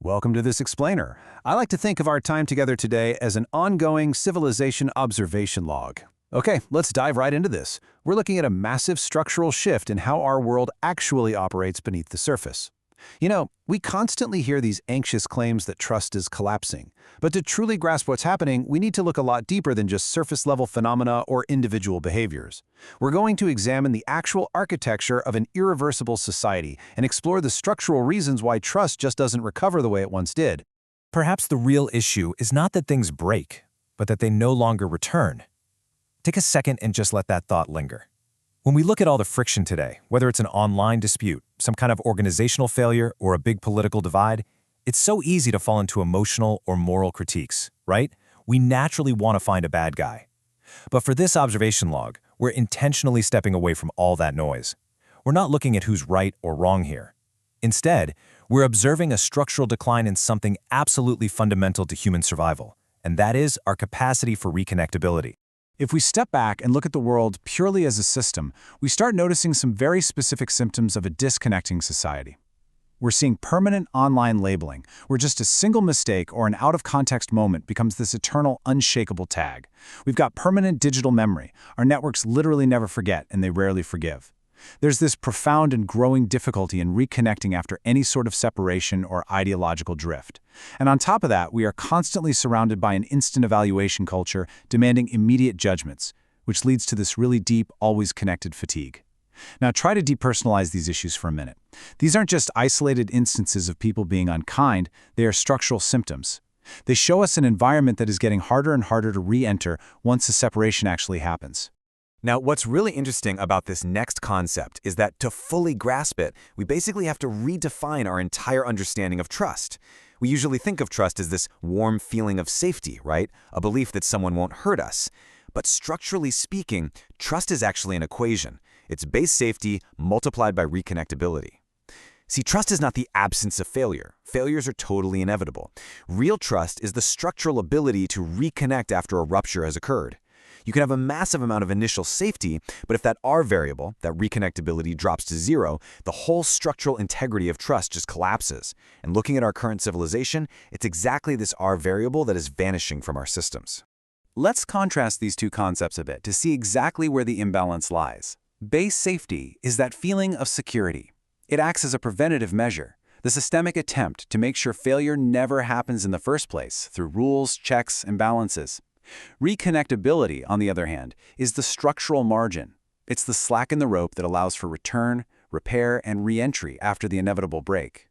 Welcome to this explainer. I like to think of our time together today as an ongoing civilization observation log. Okay, let's dive right into this. We're looking at a massive structural shift in how our world actually operates beneath the surface. You know, we constantly hear these anxious claims that trust is collapsing. But to truly grasp what's happening, we need to look a lot deeper than just surface-level phenomena or individual behaviors. We're going to examine the actual architecture of an irreversible society and explore the structural reasons why trust just doesn't recover the way it once did. Perhaps the real issue is not that things break, but that they no longer return. Take a second and just let that thought linger. When we look at all the friction today, whether it's an online dispute, some kind of organizational failure, or a big political divide, it's so easy to fall into emotional or moral critiques, right? We naturally want to find a bad guy. But for this observation log, we're intentionally stepping away from all that noise. We're not looking at who's right or wrong here. Instead, we're observing a structural decline in something absolutely fundamental to human survival, and that is our capacity for reconnectability. If we step back and look at the world purely as a system, we start noticing some very specific symptoms of a disconnecting society. We're seeing permanent online labeling, where just a single mistake or an out-of-context moment becomes this eternal, unshakable tag. We've got permanent digital memory. Our networks literally never forget, and they rarely forgive. There's this profound and growing difficulty in reconnecting after any sort of separation or ideological drift. And on top of that, we are constantly surrounded by an instant evaluation culture demanding immediate judgments, which leads to this really deep, always connected fatigue. Now try to depersonalize these issues for a minute. These aren't just isolated instances of people being unkind, they are structural symptoms. They show us an environment that is getting harder and harder to re-enter once a separation actually happens. Now, what's really interesting about this next concept is that to fully grasp it, we basically have to redefine our entire understanding of trust. We usually think of trust as this warm feeling of safety, right? A belief that someone won't hurt us. But structurally speaking, trust is actually an equation. It's base safety multiplied by reconnectability. See, trust is not the absence of failure. Failures are totally inevitable. Real trust is the structural ability to reconnect after a rupture has occurred. You can have a massive amount of initial safety, but if that R variable, that reconnectability, drops to zero, the whole structural integrity of trust just collapses. And looking at our current civilization, it's exactly this R variable that is vanishing from our systems. Let's contrast these two concepts a bit to see exactly where the imbalance lies. Base safety is that feeling of security. It acts as a preventative measure, the systemic attempt to make sure failure never happens in the first place through rules, checks, and balances. Reconnectability, on the other hand, is the structural margin. It's the slack in the rope that allows for return, repair, and re-entry after the inevitable break.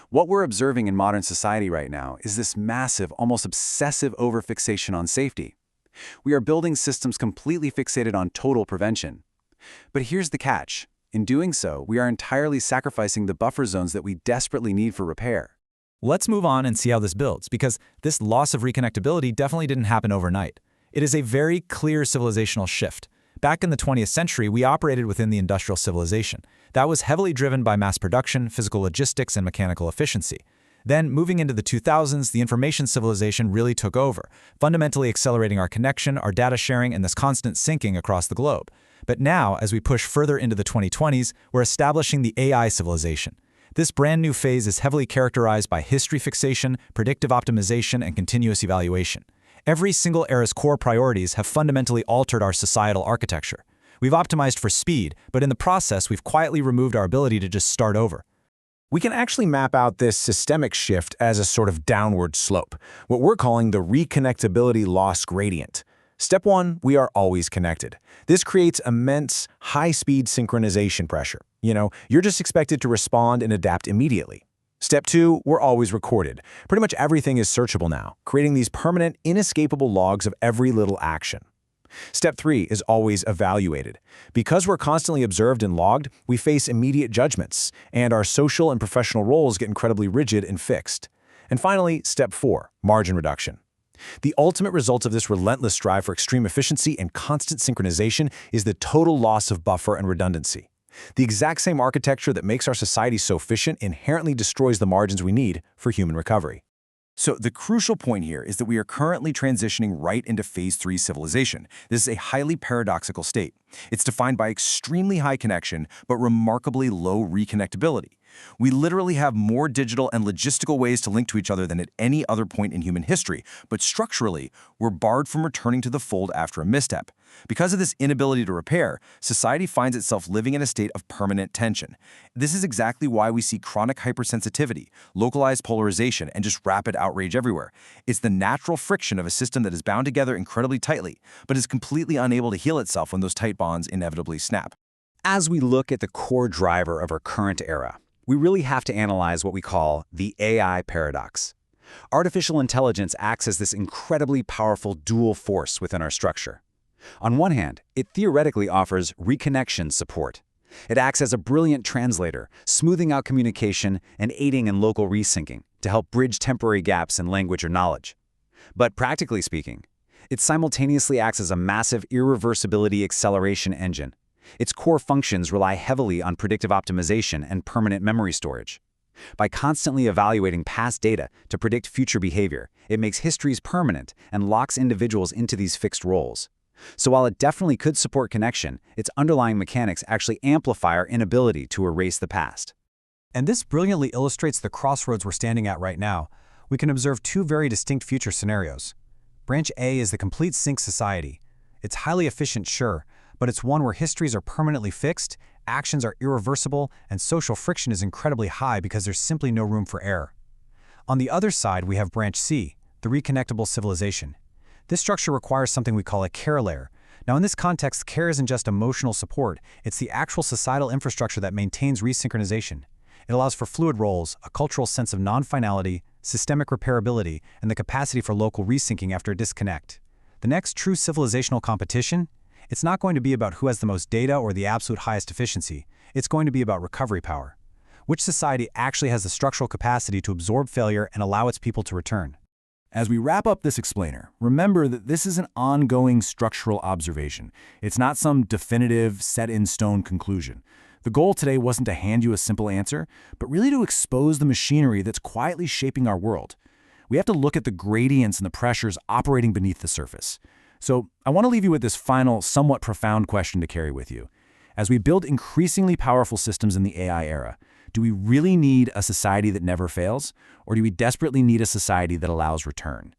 What we're observing in modern society right now is this massive, almost obsessive overfixation on safety. We are building systems completely fixated on total prevention. But here's the catch. In doing so, we are entirely sacrificing the buffer zones that we desperately need for repair. Let's move on and see how this builds, because this loss of reconnectability definitely didn't happen overnight. It is a very clear civilizational shift. Back in the 20th century, we operated within the industrial civilization. That was heavily driven by mass production, physical logistics, and mechanical efficiency. Then, moving into the 2000s, the information civilization really took over, fundamentally accelerating our connection, our data sharing, and this constant syncing across the globe. But now, as we push further into the 2020s, we're establishing the AI civilization. This brand new phase is heavily characterized by history fixation, predictive optimization, and continuous evaluation. Every single era's core priorities have fundamentally altered our societal architecture. We've optimized for speed, but in the process, we've quietly removed our ability to just start over. We can actually map out this systemic shift as a sort of downward slope, what we're calling the reconnectability loss gradient. Step 1, we are always connected. This creates immense, high-speed synchronization pressure. You're just expected to respond and adapt immediately. Step 2, we're always recorded. Pretty much everything is searchable now, creating these permanent, inescapable logs of every little action. Step 3 is always evaluated. Because we're constantly observed and logged, we face immediate judgments, and our social and professional roles get incredibly rigid and fixed. And finally, Step 4, margin reduction. The ultimate result of this relentless strive for extreme efficiency and constant synchronization is the total loss of buffer and redundancy. The exact same architecture that makes our society so efficient inherently destroys the margins we need for human recovery. So the crucial point here is that we are currently transitioning right into Phase 3 civilization. This is a highly paradoxical state. It's defined by extremely high connection, but remarkably low reconnectability. We literally have more digital and logistical ways to link to each other than at any other point in human history, but structurally, we're barred from returning to the fold after a misstep. Because of this inability to repair, society finds itself living in a state of permanent tension. This is exactly why we see chronic hypersensitivity, localized polarization, and just rapid outrage everywhere. It's the natural friction of a system that is bound together incredibly tightly, but is completely unable to heal itself when those tight bonds inevitably snap. As we look at the core driver of our current era, we really have to analyze what we call the AI paradox. Artificial intelligence acts as this incredibly powerful dual force within our structure. On one hand, it theoretically offers reconnection support. It acts as a brilliant translator, smoothing out communication and aiding in local resyncing to help bridge temporary gaps in language or knowledge. But practically speaking, it simultaneously acts as a massive irreversibility acceleration engine. Its core functions rely heavily on predictive optimization and permanent memory storage. By constantly evaluating past data to predict future behavior, it makes histories permanent and locks individuals into these fixed roles. So while it definitely could support connection, its underlying mechanics actually amplify our inability to erase the past. And this brilliantly illustrates the crossroads we're standing at right now. We can observe two very distinct future scenarios. Branch A is the complete sync society. It's highly efficient, sure, but it's one where histories are permanently fixed, actions are irreversible, and social friction is incredibly high because there's simply no room for error. On the other side, we have Branch C, the reconnectable civilization. This structure requires something we call a care layer. Now, in this context, care isn't just emotional support, it's the actual societal infrastructure that maintains resynchronization. It allows for fluid roles, a cultural sense of non-finality, systemic repairability, and the capacity for local resyncing after a disconnect. The next true civilizational competition? It's not going to be about who has the most data or the absolute highest efficiency. It's going to be about recovery power. Which society actually has the structural capacity to absorb failure and allow its people to return? As we wrap up this explainer, remember that this is an ongoing structural observation. It's not some definitive, set-in-stone conclusion. The goal today wasn't to hand you a simple answer, but really to expose the machinery that's quietly shaping our world. We have to look at the gradients and the pressures operating beneath the surface. So I want to leave you with this final, somewhat profound question to carry with you. As we build increasingly powerful systems in the AI era, do we really need a society that never fails, or do we desperately need a society that allows return?